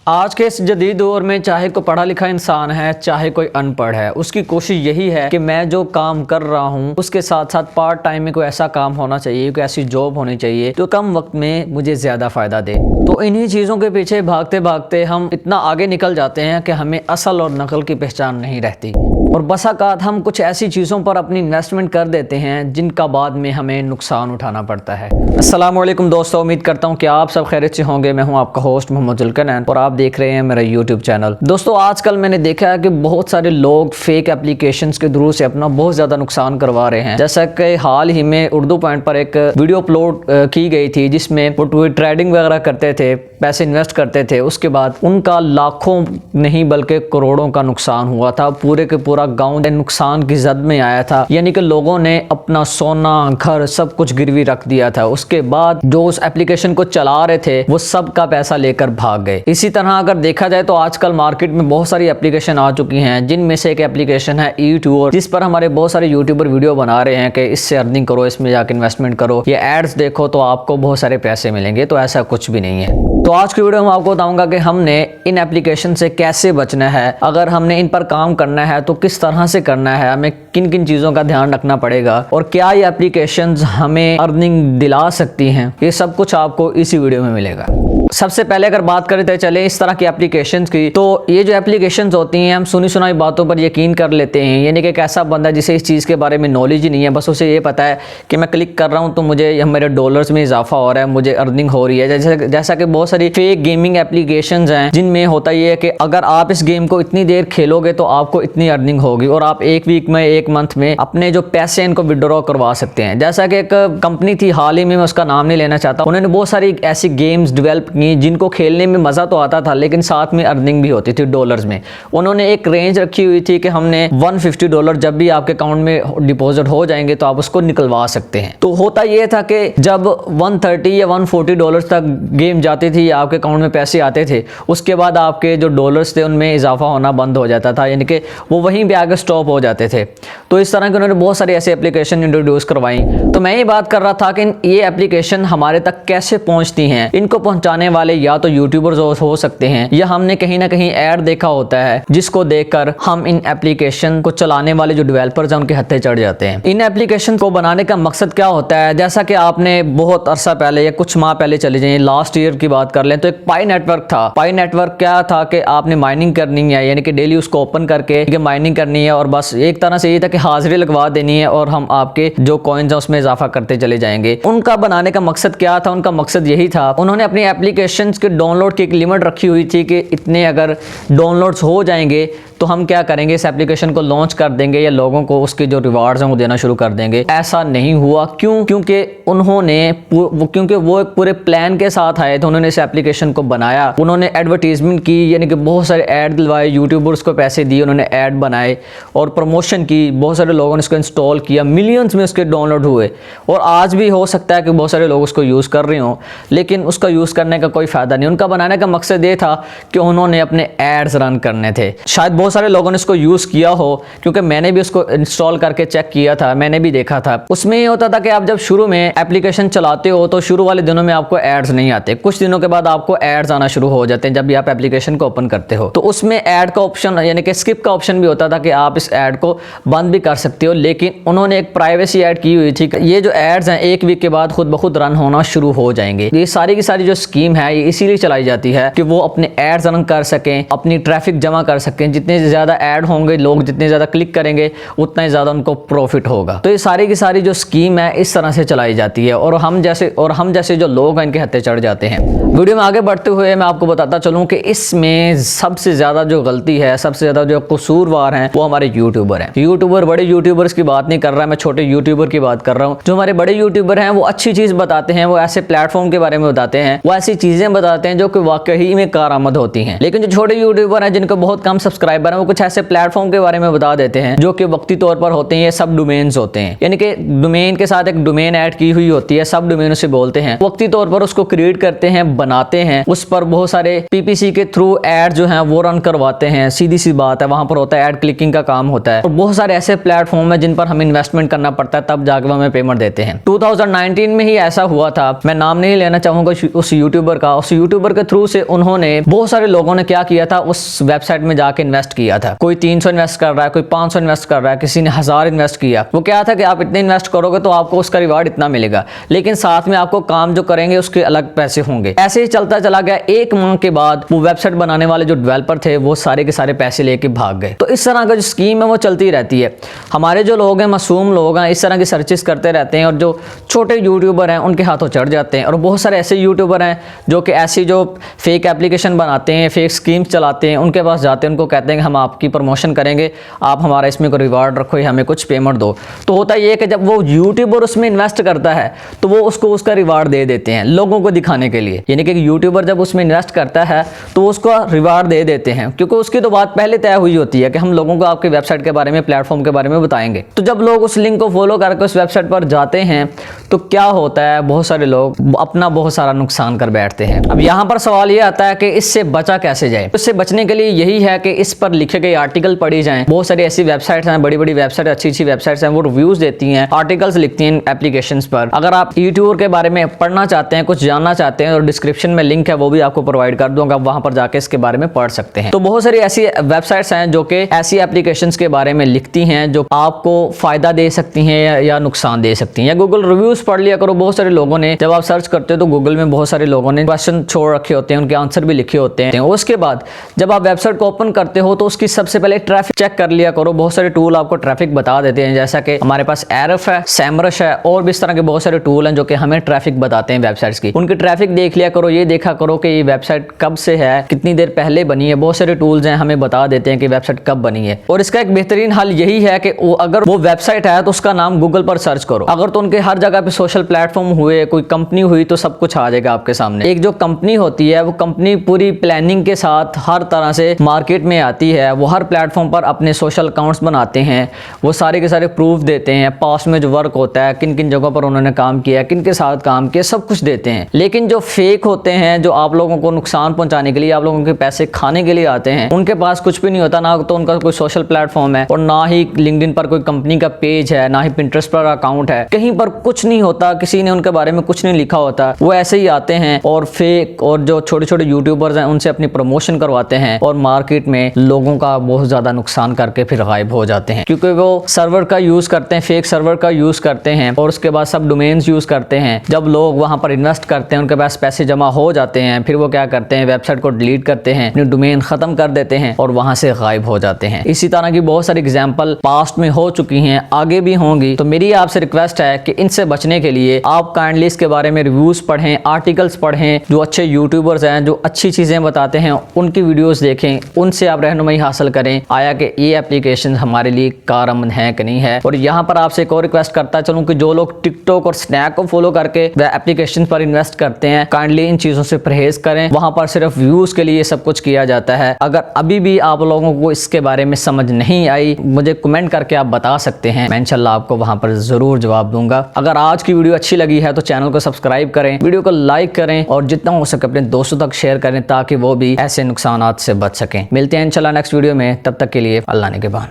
आज के इस जदीद दौर में चाहे कोई पढ़ा लिखा इंसान है चाहे कोई अनपढ़ है, उसकी कोशिश यही है कि मैं जो काम कर रहा हूँ उसके साथ साथ पार्ट टाइम में कोई ऐसा काम होना चाहिए, कोई ऐसी जॉब होनी चाहिए जो कम वक्त में मुझे ज़्यादा फ़ायदा दे। तो इन्हीं चीज़ों के पीछे भागते भागते हम इतना आगे निकल जाते हैं कि हमें असल और नकल की पहचान नहीं रहती और बसाकात हम कुछ ऐसी चीज़ों पर अपनी इन्वेस्टमेंट कर देते हैं जिनका बाद में हमें नुकसान उठाना पड़ता है। अस्सलाम वालेकुम दोस्तों, उम्मीद करता हूँ कि आप सब खैरियत से होंगे। मैं हूँ आपका होस्ट मोहम्मद जुल्करनैन और आप देख रहे हैं मेरा यूट्यूब चैनल। दोस्तों, आजकल मैंने देखा है कि बहुत सारे लोग फेक एप्लीकेशंस के थ्रू से अपना बहुत ज़्यादा नुकसान करवा रहे हैं। जैसा कि हाल ही में उर्दू पॉइंट पर एक वीडियो अपलोड की गई थी जिसमें वो ट्रेडिंग वगैरह करते थे, पैसे इन्वेस्ट करते थे, उसके बाद उनका लाखों नहीं बल्कि करोड़ों का नुकसान हुआ था। पूरे के पूरा गांव नुकसान की जद में आया था, यानी कि लोगों ने अपना सोना घर सब कुछ गिरवी रख दिया था। उसके बाद जो उस एप्लीकेशन को चला रहे थे वो सब का पैसा लेकर भाग गए। इसी तरह अगर देखा जाए तो आजकल मार्केट में बहुत सारी एप्लीकेशन आ चुकी हैं, जिनमें से एक एप्लीकेशन है यूट्यूबर, जिस पर हमारे बहुत सारे यूट्यूबर वीडियो बना रहे हैं कि इससे अर्निंग करो, इसमें जाकर इन्वेस्टमेंट करो, ये एड्स देखो तो आपको बहुत सारे पैसे मिलेंगे। तो ऐसा कुछ भी नहीं है। तो आज की वीडियो में आपको बताऊंगा कि हमने इन एप्लीकेशन से कैसे बचना है, अगर हमने इन पर काम करना है तो किस तरह से करना है, हमें किन किन चीज़ों का ध्यान रखना पड़ेगा और क्या ये एप्लीकेशंस हमें अर्निंग दिला सकती हैं, ये सब कुछ आपको इसी वीडियो में मिलेगा। सबसे पहले अगर बात करें तो चले इस तरह की एप्लीकेशंस की, तो ये जो एप्लीकेशंस होती हैं हम सुनी सुनाई बातों पर यकीन कर लेते हैं। यानी कि एक ऐसा बंदा जिसे इस चीज़ के बारे में नॉलेज ही नहीं है, बस उसे ये पता है कि मैं क्लिक कर रहा हूँ तो मुझे मेरे डॉलर्स में इजाफा हो रहा है, मुझे अर्निंग हो रही है। जैसा कि बहुत सारी फेक गेमिंग एप्लीकेशंस हैं जिनमें होता ये है कि अगर आप इस गेम को इतनी देर खेलोगे तो आपको इतनी अर्निंग होगी और आप एक वीक में, एक मंथ में अपने जो पैसे इनको विड्रॉ करवा सकते हैं। जैसा कि एक कंपनी थी हाल ही में, मैं उसका नाम नहीं लेना चाहता, उन्होंने बहुत सारी ऐसी गेम्स डेवलप की जिनको खेलने में मजा तो आता था लेकिन साथ में अर्निंग भी होती थी डॉलर्स में। उन्होंने एक रेंज रखी हुई थी कि हमने $150 जब भी आपके अकाउंट में डिपॉजिट हो जाएंगे तो आप उसको निकलवा सकते हैं। तो होता यह था कि जब $130 या $140 तक गेम जाती थी, आपके अकाउंट में पैसे आते थे, उसके बाद आपके जो डॉलर्स थे उनमें इजाफा होना बंद हो जाता था, यानी कि वो वहीं पे आगे स्टॉप हो जाते थे। तो इस तरह के उन्होंने बहुत सारी ऐसी एप्लीकेशन इंट्रोड्यूस करवाई। तो मैं ये बात कर रहा था कि ये एप्लीकेशन हमारे तक कैसे पहुंचती हैं। इनको पहुंचाने वाले या तो यूट्यूबर्स हो सकते हैं या हमने कहीं ना कहीं ऐड देखा होता है जिसको देखकर हम इन एप्लीकेशन को चलाने वाले जो डेवलपर्स हैं उनके हत्थे चढ़ जाते हैं। इन एप्लीकेशन को बनाने का मकसद क्या होता है, जैसा कि आपने बहुत अरसा पहले या कुछ माह पहले चले जाइए, लास्ट ईयर की बात कर लें तो एक पाई नेटवर्क था। पाई नेटवर्क क्या था कि आपने माइनिंग करनी है, यानी कि डेली उसको ओपन करके माइनिंग करनी है और बस एक तरह से ये था कि हाजिरी लगवा देनी है और हम आपके जो कॉइन्स हैं उसमें इजाफा करते चले जाएंगे। उनका बनाने का मकसद क्या था? उनका मकसद यही था, उन्होंने अपनी एप्लीकेशन के डाउनलोड की एक लिमिट रखी हुई थी कि इतने अगर डाउनलोड्स हो जाएंगे तो हम क्या करेंगे, इस एप्लीकेशन को लॉन्च कर देंगे या लोगों को उसके जो रिवार्ड्स हैं वो देना शुरू कर देंगे। ऐसा नहीं हुआ। क्यों? क्योंकि वो एक पूरे प्लान के साथ आए थे। उन्होंने इस एप्लीकेशन को बनाया, उन्होंने एडवर्टीजमेंट की, यानी कि बहुत सारे ऐड दिलवाए, यूट्यूबर्स को पैसे दिए, उन्होंने ऐड बनाए और प्रमोशन की। बहुत सारे लोगों ने इसको इंस्टॉल किया, मिलियंस में उसके डाउनलोड हुए और आज भी हो सकता है कि बहुत सारे लोग उसको यूज़ कर रहे हों, लेकिन उसका यूज़ करने का कोई फ़ायदा नहीं। उनका बनाने का मकसद ये था कि उन्होंने अपने एड्स रन करने थे। शायद बहुत सारे लोगों ने इसको यूज़ किया हो, क्योंकि मैंने भी उसको इंस्टॉल करके चेक किया था, मैंने भी देखा था। उसमें ये होता था कि आप जब शुरू में एप्लीकेशन चलाते हो तो शुरू वाले दिनों में आपको एड्स नहीं आते, कुछ दिनों के बाद आपको एड्स आना शुरू हो जाते हैं जब भी आप एप्लीकेशन को ओपन करते हो। तो उसमें ऐड का ऑप्शन यानी कि स्किप का ऑप्शन भी होता था कि आप इस ऐड को बंद भी कर सकते हो, लेकिन उन्होंने एक प्राइवेसी ऐड की हुई थी, ये जो एड्स हैं एक वीक के बाद खुद ब खुद रन होना शुरू हो जाएंगे। ये सारी की सारी जो स्कीम है ये इसीलिए चलाई जाती है कि वो अपने एड्स रन कर सकें, अपनी ट्रैफिक जमा कर सकें। जितने ज़्यादा ऐड होंगे, लोग जितने ज़्यादा क्लिक करेंगे उतना ही ज़्यादा उनको प्रॉफिट होगा। तो ये सारी की सारी जो स्कीम है इस तरह से चलाई जाती है और हम जैसे जो लोग हैं इनके हत्थे चढ़ जाते हैं। वीडियो में आगे बढ़ते हुए मैं आपको बताता चलूँ कि इसमें सबसे ज़्यादा जो गलती है, सबसे ज़्यादा जो कसूरवार हैं वो हमारे यूट्यूबर हैं। यूट्यूबर, बड़े यूट्यूबर्स की बात नहीं कर रहा, मैं छोटे यूट्यूबर की बात कर रहा हूँ। जो हमारे बड़े यूट्यूबर हैं वो अच्छी चीज़ बताते हैं, वो ऐसे प्लेटफॉर्म के बारे में बताते हैं, वो ऐसी चीज़ें बताते हैं जो कि वाकई में कारआमद होती हैं। लेकिन जो छोटे यूट्यूबर हैं जिनको बहुत कम सब्सक्राइबर वेबर हैं वो कुछ ऐसे प्लेटफॉर्म के बारे में बता देते हैं जो कि वक्ती तौर पर होते हैं, ये सब डोमेन्स होते हैं, यानी कि डोमेन के साथ एक डोमेन ऐड की हुई होती है, सब डोमेन उसे बोलते हैं। वक्ती तौर पर उसको क्रिएट करते हैं, बनाते हैं, उस पर बहुत सारे पीपीसी के थ्रू एड जो है वो रन करवाते हैं। सीधी सी बात है, वहां पर होता है एड क्लिकिंग का काम होता है। और बहुत सारे ऐसे प्लेटफॉर्म है जिन पर हमें इन्वेस्टमेंट करना पड़ता है, तब जाकर हमें पेमेंट देते हैं। 2019 में ही ऐसा हुआ था, मैं नाम नहीं लेना चाहूंगा उस यूट्यूबर का। उस यूट्यूबर के थ्रू से उन्होंने बहुत सारे लोगों ने क्या किया था, उस वेबसाइट में जाके इन्वेस्ट किया था। कोई 300 इन्वेस्ट कर रहा है, कोई 500 इन्वेस्ट कर रहा है, किसी ने 1000 इन्वेस्ट किया। वो क्या था कि आप इतने इन्वेस्ट करोगे तो आपको उसका रिवार्ड इतना मिलेगा, लेकिन साथ में आपको काम जो करेंगे उसके अलग पैसे होंगे। ऐसे ही चलता चला गया। एक माह के बाद वो वेबसाइट बनाने वाले जो डेवलपर थे वो सारे के सारे पैसे लेके भाग गए। तो इस तरह का जो स्कीम है वो चलती रहती है। हमारे जो लोग हैं, मासूम लोग हैं, इस तरह की सर्चेस करते रहते हैं और जो छोटे यूट्यूबर हैं उनके हाथों चढ़ जाते हैं। और बहुत सारे ऐसे यूट्यूबर हैं जो कि ऐसी जो फेक एप्लीकेशन बनाते हैं, फेक स्कीम्स चलाते हैं, उनके पास जाते हैं, उनको कहते हैं कि हम आपकी प्रमोशन करेंगे, आप हमारा इसमें कोई रिवार्ड रखो या हमें कुछ पेमेंट दो। तो होता ये है कि जब वो यूट्यूबर उसमें इन्वेस्ट करता है तो वो उसको उसका रिवार्ड दे देते हैं लोगों को दिखाने के लिए। यानी कि यूट्यूबर जब उसमें इन्वेस्ट करता है तो उसको रिवार्ड दे देते हैं, क्योंकि उसकी तो बात पहले तय हुई होती है कि हम लोगों को आपके वेबसाइट के बारे में, प्लेटफॉर्म के बारे में बताएंगे। तो जब लोग उस लिंक को फॉलो करके उस वेबसाइट पर जाते हैं तो क्या होता है, बहुत सारे लोग अपना बहुत सारा नुकसान कर बैठते हैं। अब यहाँ पर सवाल ये आता है कि इससे बचा कैसे जाए। इससे बचने के लिए यही है कि इस पर लिखे गए आर्टिकल पढ़ी जाएं। बहुत सारी ऐसी वेबसाइट्स हैं, बड़ी बड़ी वेबसाइट, अच्छी अच्छी वेबसाइट्स हैं, वो रिव्यूज देती हैं, आर्टिकल्स लिखती हैं एप्लीकेशंस पर। अगर आप यूट्यूबर के बारे में पढ़ना चाहते हैं, कुछ जानना चाहते हैं, और डिस्क्रिप्शन में लिंक है वो भी आपको प्रोवाइड कर दूंगा, वहां पर जाके इसके बारे में पढ़ सकते हैं। तो बहुत सारी ऐसी वेबसाइट्स हैं जो कि ऐसी एप्लीकेशंस के बारे में लिखती हैं जो आपको फायदा दे सकती हैं या नुकसान दे सकती हैं। या गूगल रिव्यूज पढ़ लिया करो। बहुत सारे लोगों ने, जब आप सर्च करते हो तो गूगल में बहुत सारे लोगों ने क्वेश्चन छोड़ रखे होते हैं, उनके आंसर भी लिखे होते हैं। उसके बाद जब आप वेबसाइट को ओपन करते हो तो उसकी सबसे पहले ट्रैफिक चेक कर लिया करो। बहुत सारे टूल आपको ट्रैफिक बता देते हैं, जैसा कि हमारे पास एरफ है, सैमरश है, और भी इस तरह के बहुत सारे टूल हैं जो कि हमें ट्रैफिक बताते हैं वेबसाइट्स की। उनकी ट्रैफिक देख लिया करो, ये देखा करो कि ये वेबसाइट कब से है, कितनी देर पहले बनी है। बहुत सारे टूल्स हैं, हमें बता देते हैं कि वेबसाइट कब बनी है। और इसका एक बेहतरीन हल यही है कि अगर वो वेबसाइट है तो उसका नाम गूगल पर सर्च करो। अगर तो उनके हर जगह पे सोशल प्लेटफॉर्म हुए, कोई कंपनी हुई, तो सब कुछ आ जाएगा आपके सामने। एक जो कंपनी होती है वो कंपनी पूरी प्लानिंग के साथ हर तरह से मार्केट में आती है। वो हर प्लेटफॉर्म पर अपने सोशल अकाउंट्स बनाते हैं, वो सारे के सारे प्रूफ देते हैं, पास्ट में जो वर्क होता है, किन किन जगहों पर उन्होंने काम किया, किन के साथ काम किया, सब कुछ देते हैं। लेकिन जो फेक होते हैं, जो आप लोगों को नुकसान पहुंचाने के लिए, आप लोगों के पैसे खाने के लिए आते हैं, उनके पास कुछ भी नहीं होता। ना तो उनका कोई सोशल प्लेटफॉर्म है, और ना ही लिंक्डइन पर कोई कंपनी का पेज है, ना ही पिंटरेस्ट पर अकाउंट है, कहीं पर कुछ नहीं होता, किसी ने उनके बारे में कुछ नहीं लिखा होता। वो ऐसे ही आते हैं और फेक, और जो छोटे छोटे यूट्यूबर्स हैं उनसे अपनी प्रमोशन करवाते हैं और मार्केट में लोगों का बहुत ज्यादा नुकसान करके फिर गायब हो जाते हैं, क्योंकि वो सर्वर का यूज करते हैं, फेक सर्वर का यूज करते हैं, और उसके बाद सब डोमेन्स यूज करते हैं। जब लोग वहां पर इन्वेस्ट करते हैं, उनके पास पैसे जमा हो जाते हैं, फिर वो क्या करते हैं, वेबसाइट को डिलीट करते हैं, अपनी डोमेन खत्म कर देते हैं और वहां से गायब हो जाते हैं। इसी तरह की बहुत सारी एग्जाम्पल पास्ट में हो चुकी हैं, आगे भी होंगी। तो मेरी आपसे रिक्वेस्ट है कि इनसे बचने के लिए आप काइंडली इसके बारे में रिव्यूज पढ़ें, आर्टिकल्स पढ़ें, जो अच्छे यूट्यूबर्स हैं, जो अच्छी चीजें बताते हैं, उनकी वीडियोस देखें, उनसे आप रहनुमाई हासिल करें, आया कि ये एप्लीकेशन हमारे लिए कारआमद है कि नहीं है। और यहाँ पर आपसे एक और रिक्वेस्ट करता चलूं कि जो लोग टिकटॉक और स्नैप को फॉलो करके एप्लीकेशन पर इन्वेस्ट करते हैं, काइंडली इन चीजों से परहेज करें। वहां पर सिर्फ व्यूज के लिए सब कुछ किया जाता है। अगर अभी भी आप लोगों को इसके बारे में समझ नहीं आई, मुझे कमेंट करके आप बता सकते हैं, मैं इंशाल्लाह आपको वहां पर जरूर जवाब दूंगा। अगर आज की वीडियो अच्छी लगी है तो चैनल को सब्सक्राइब करें, वीडियो को लाइक करें, और जितना हो सके अपने दोस्तों तक शेयर करें ताकि वो भी ऐसे नुकसानात से बच सकें। मिलते हैं इंशाल्लाह नेक्स्ट वीडियो में, तब तक के लिए अल्लाह ने के बाद।